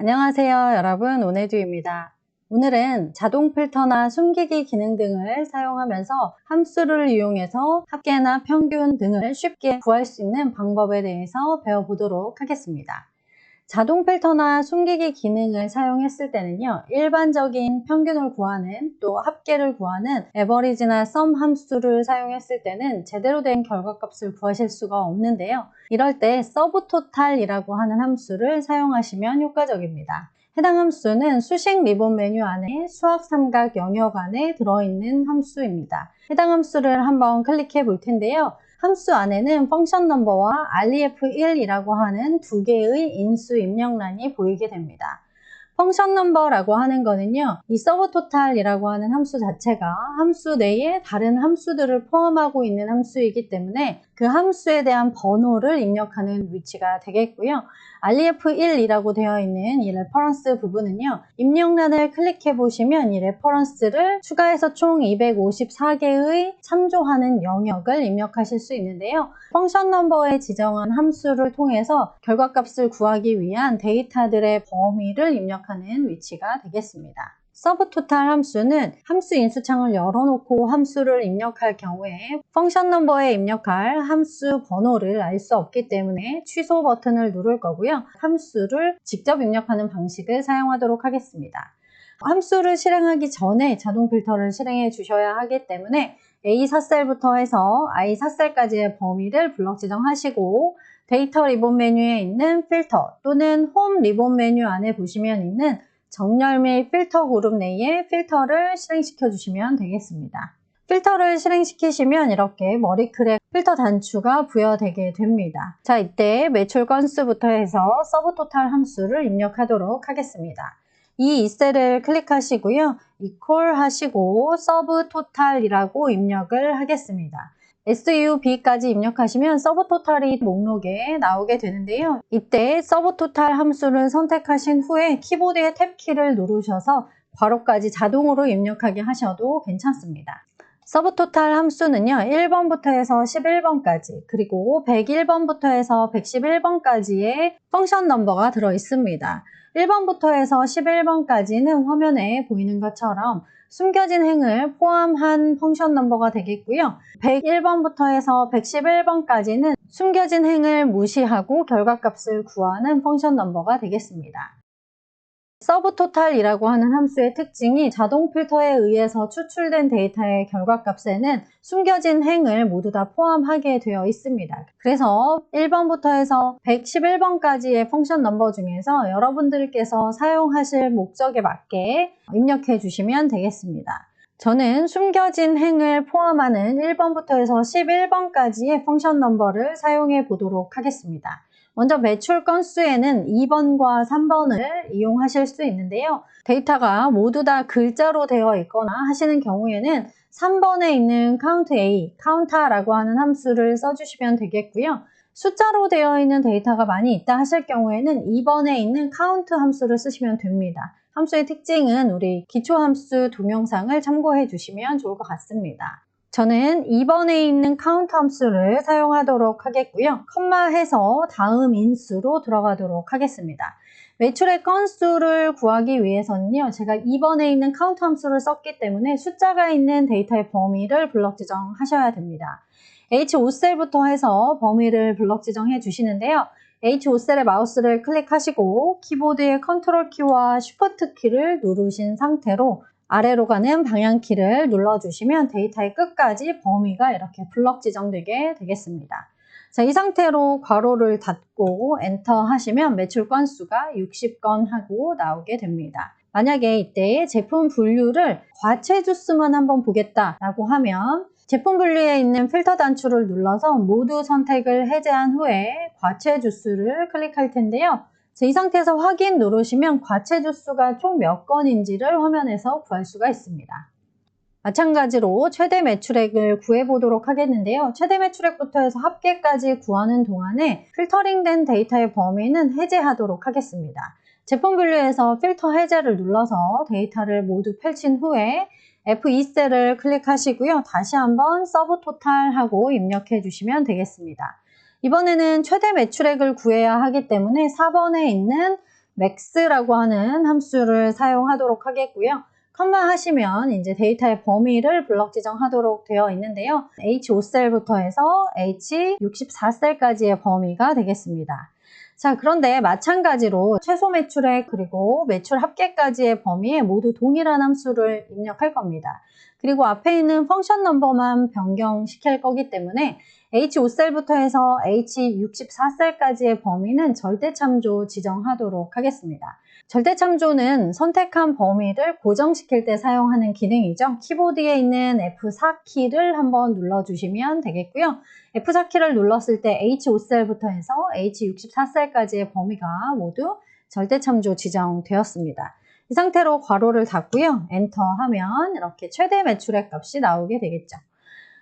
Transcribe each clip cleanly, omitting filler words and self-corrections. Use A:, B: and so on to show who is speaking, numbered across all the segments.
A: 안녕하세요 여러분, 오네듀입니다. 오늘은 자동 필터나 숨기기 기능 등을 사용하면서 함수를 이용해서 합계나 평균 등을 쉽게 구할 수 있는 방법에 대해서 배워보도록 하겠습니다. 자동 필터나 숨기기 기능을 사용했을 때는요, 일반적인 평균을 구하는 또 합계를 구하는 에버리지나 썸 함수를 사용했을 때는 제대로 된 결과값을 구하실 수가 없는데요. 이럴 때 서브토탈이라고 하는 함수를 사용하시면 효과적입니다. 해당 함수는 수식 리본 메뉴 안에 수학 삼각 영역 안에 들어있는 함수입니다. 해당 함수를 한번 클릭해 볼 텐데요. 함수 안에는 펑션 넘버와 ref1이라고 하는 두 개의 인수 입력란이 보이게 됩니다. 펑션 넘버라고 하는 거는요, 이 서브토탈이라고 하는 함수 자체가 함수 내에 다른 함수들을 포함하고 있는 함수이기 때문에 그 함수에 대한 번호를 입력하는 위치가 되겠고요. ref1이라고 되어 있는 이 레퍼런스 부분은요, 입력란을 클릭해 보시면 이 레퍼런스를 추가해서 총 254개의 참조하는 영역을 입력하실 수 있는데요. 펑션 넘버에 지정한 함수를 통해서 결과값을 구하기 위한 데이터들의 범위를 입력하는 위치가 되겠습니다. 서브토탈 함수는 함수 인수창을 열어놓고 함수를 입력할 경우에 펑션 넘버에 입력할 함수 번호를 알 수 없기 때문에 취소 버튼을 누를 거고요. 함수를 직접 입력하는 방식을 사용하도록 하겠습니다. 함수를 실행하기 전에 자동 필터를 실행해 주셔야 하기 때문에 A4셀부터 해서 I4셀까지의 범위를 블럭 지정하시고 데이터 리본 메뉴에 있는 필터 또는 홈 리본 메뉴 안에 보시면 있는 정렬 및 필터 그룹 내에 필터를 실행시켜 주시면 되겠습니다. 필터를 실행시키시면 이렇게 머리클에 필터 단추가 부여되게 됩니다. 자, 이때 매출 건수부터 해서 서브토탈 함수를 입력하도록 하겠습니다. 이 셀을 클릭하시고요. 이퀄 하시고 서브토탈이라고 입력을 하겠습니다. SUB까지 입력하시면 서브토탈이 목록에 나오게 되는데요. 이때 서브토탈 함수를 선택하신 후에 키보드의 탭키를 누르셔서 괄호까지 자동으로 입력하게 하셔도 괜찮습니다. 서브토탈 함수는요, 1번부터 해서 11번까지 그리고 101번부터 해서 111번까지의 펑션 넘버가 들어 있습니다. 1번부터 해서 11번까지는 화면에 보이는 것처럼 숨겨진 행을 포함한 펑션 넘버가 되겠고요. 101번부터 해서 111번까지는 숨겨진 행을 무시하고 결과값을 구하는 펑션 넘버가 되겠습니다. 서브토탈이라고 하는 함수의 특징이 자동 필터에 의해서 추출된 데이터의 결과값에는 숨겨진 행을 모두 다 포함하게 되어 있습니다. 그래서 1번부터 해서 111번까지의 펑션 넘버 중에서 여러분들께서 사용하실 목적에 맞게 입력해 주시면 되겠습니다. 저는 숨겨진 행을 포함하는 1번부터 해서 11번까지의 펑션 넘버를 사용해 보도록 하겠습니다. 먼저 매출 건수에는 2번과 3번을 이용하실 수 있는데요. 데이터가 모두 다 글자로 되어 있거나 하시는 경우에는 3번에 있는 count A, counta라고 하는 함수를 써주시면 되겠고요. 숫자로 되어 있는 데이터가 많이 있다 하실 경우에는 2번에 있는 count 함수를 쓰시면 됩니다. 함수의 특징은 우리 기초함수 동영상을 참고해 주시면 좋을 것 같습니다. 저는 2번에 있는 count 함수를 사용하도록 하겠고요. 컴마해서 다음 인수로 들어가도록 하겠습니다. 매출의 건수를 구하기 위해서는요, 제가 2번에 있는 count 함수를 썼기 때문에 숫자가 있는 데이터의 범위를 블럭 지정하셔야 됩니다. H5셀부터 해서 범위를 블럭 지정해 주시는데요. H5셀의 마우스를 클릭하시고 키보드의 컨트롤 키와 쉬프트 키를 누르신 상태로 아래로 가는 방향키를 눌러주시면 데이터의 끝까지 범위가 이렇게 블럭 지정되게 되겠습니다. 자, 이 상태로 괄호를 닫고 엔터 하시면 매출 건수가 60건 하고 나오게 됩니다. 만약에 이때 제품 분류를 과체 주스만 한번 보겠다라고 하면 제품 분류에 있는 필터 단추를 눌러서 모두 선택을 해제한 후에 과체 주스를 클릭할 텐데요. 이 상태에서 확인 누르시면 과체 주수가 총 몇 건인지를 화면에서 구할 수가 있습니다. 마찬가지로 최대 매출액을 구해보도록 하겠는데요. 최대 매출액부터 해서 합계까지 구하는 동안에 필터링된 데이터의 범위는 해제하도록 하겠습니다. 제품 분류에서 필터 해제를 눌러서 데이터를 모두 펼친 후에 F2셀을 클릭하시고요. 다시 한번 서브토탈 하고 입력해 주시면 되겠습니다. 이번에는 최대 매출액을 구해야 하기 때문에 4번에 있는 max라고 하는 함수를 사용하도록 하겠고요. 컴마 하시면 이제 데이터의 범위를 블럭 지정하도록 되어 있는데요. H5셀부터 해서 H64셀까지의 범위가 되겠습니다. 자, 그런데 마찬가지로 최소 매출액 그리고 매출 합계까지의 범위에 모두 동일한 함수를 입력할 겁니다. 그리고 앞에 있는 펑션 넘버만 변경시킬 거기 때문에 H5셀부터 해서 H64셀까지의 범위는 절대참조 지정하도록 하겠습니다. 절대참조는 선택한 범위를 고정시킬 때 사용하는 기능이죠. 키보드에 있는 F4키를 한번 눌러주시면 되겠고요. F4키를 눌렀을 때 H5셀부터 해서 H64셀까지의 범위가 모두 절대참조 지정되었습니다. 이 상태로 괄호를 닫고요. 엔터 하면 이렇게 최대 매출액 값이 나오게 되겠죠.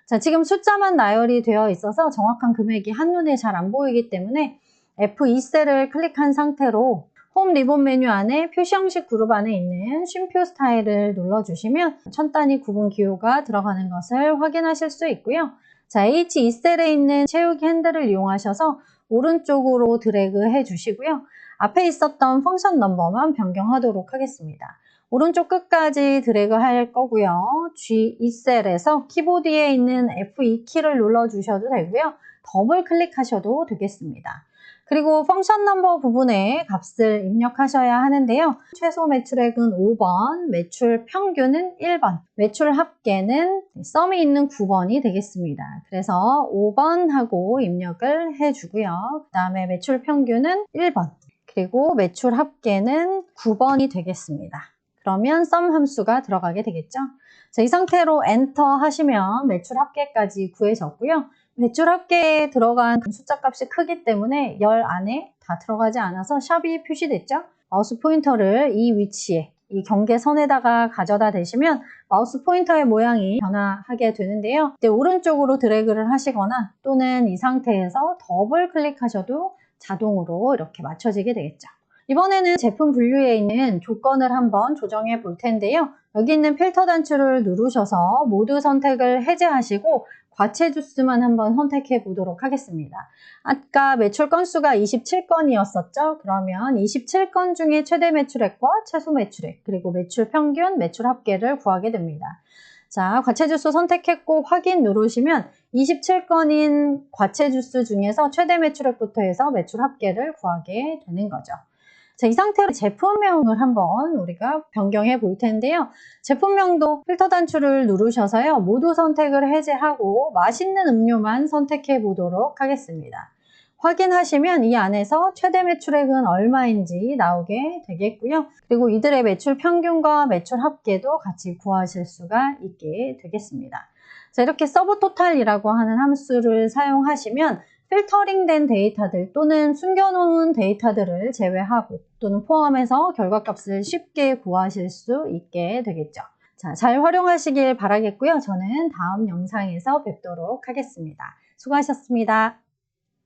A: 자, 지금 숫자만 나열이 되어 있어서 정확한 금액이 한눈에 잘 안 보이기 때문에 F2셀을 클릭한 상태로 홈 리본 메뉴 안에 표시 형식 그룹 안에 있는 쉼표 스타일을 눌러주시면 천 단위 구분 기호가 들어가는 것을 확인하실 수 있고요. 자, H2셀에 있는 채우기 핸들을 이용하셔서 오른쪽으로 드래그 해주시고요. 앞에 있었던 펑션 넘버만 변경하도록 하겠습니다. 오른쪽 끝까지 드래그 할 거고요. G2셀에서 키보드에 있는 F2키를 눌러주셔도 되고요. 더블 클릭하셔도 되겠습니다. 그리고 펑션 넘버 부분에 값을 입력하셔야 하는데요. 최소 매출액은 5번, 매출 평균은 1번, 매출 합계는 썸이 있는 9번이 되겠습니다. 그래서 5번 하고 입력을 해주고요. 그 다음에 매출 평균은 1번, 그리고 매출 합계는 9번이 되겠습니다. 그러면 썸 함수가 들어가게 되겠죠. 자, 이 상태로 엔터 하시면 매출 합계까지 구해졌고요. 매출 합계에 들어간 숫자 값이 크기 때문에 열 안에 다 들어가지 않아서 샵이 표시됐죠. 마우스 포인터를 이 위치에, 이 경계선에다가 가져다 대시면 마우스 포인터의 모양이 변화하게 되는데요. 이때 오른쪽으로 드래그를 하시거나 또는 이 상태에서 더블 클릭하셔도 자동으로 이렇게 맞춰지게 되겠죠. 이번에는 제품 분류에 있는 조건을 한번 조정해 볼 텐데요. 여기 있는 필터 단추를 누르셔서 모두 선택을 해제하시고 과체 주수만 한번 선택해 보도록 하겠습니다. 아까 매출 건수가 27건이었었죠? 그러면 27건 중에 최대 매출액과 최소 매출액, 그리고 매출 평균, 매출 합계를 구하게 됩니다. 자, 과체 주수 선택했고 확인 누르시면 27건인 과체 주수 중에서 최대 매출액부터 해서 매출 합계를 구하게 되는 거죠. 자, 이 상태로 제품명을 한번 우리가 변경해 볼 텐데요. 제품명도 필터 단추를 누르셔서요. 모두 선택을 해제하고 맛있는 음료만 선택해 보도록 하겠습니다. 확인하시면 이 안에서 최대 매출액은 얼마인지 나오게 되겠고요. 그리고 이들의 매출 평균과 매출 합계도 같이 구하실 수가 있게 되겠습니다. 자, 이렇게 서브 토탈이라고 하는 함수를 사용하시면 필터링된 데이터들 또는 숨겨놓은 데이터들을 제외하고 또는 포함해서 결과값을 쉽게 구하실 수 있게 되겠죠. 자, 잘 활용하시길 바라겠고요. 저는 다음 영상에서 뵙도록 하겠습니다. 수고하셨습니다.